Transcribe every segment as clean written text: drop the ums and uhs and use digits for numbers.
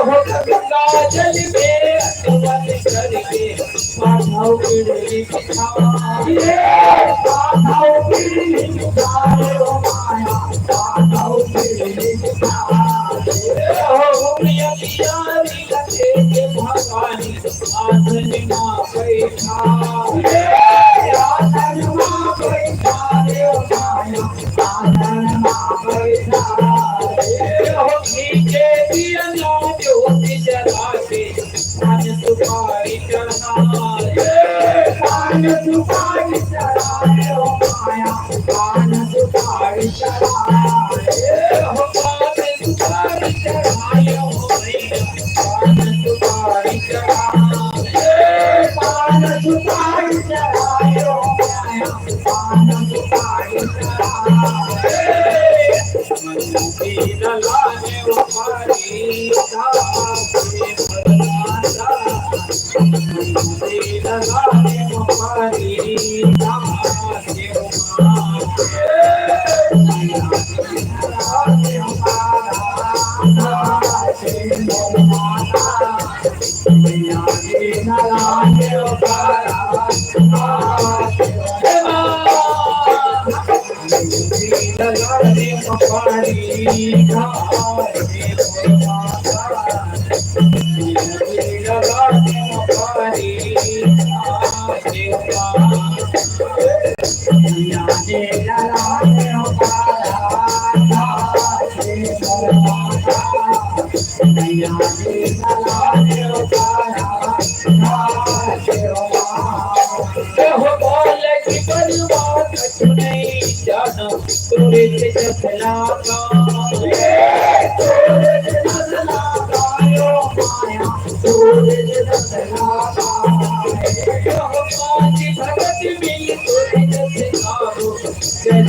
जल में अटवल करके माधव पीढ़ी ये माधव पीढ़ी ओ माया माधव पीढ़ी हो प्रिया प्यारी लगे के भगवानी आसन मां बैठा आसन मां बैठा रे माया आसन मां बैठा हो नीचे दिया ज्योति जला के पान सुपारी चढ़ाए पान सुपारी चढ़ाए हो माया पान सुपारी चढ़ाए हो पान सुपारी चढ़ाए हो मैया पान सुपारी चढ़ाए पान सुपारी चढ़ाए हो माया पान सुपारी चढ़ाए मनुकी दलाने वो पारी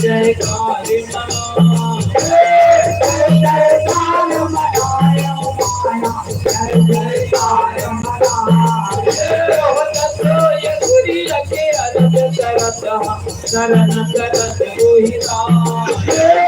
जयकार शरण शरण रोहिता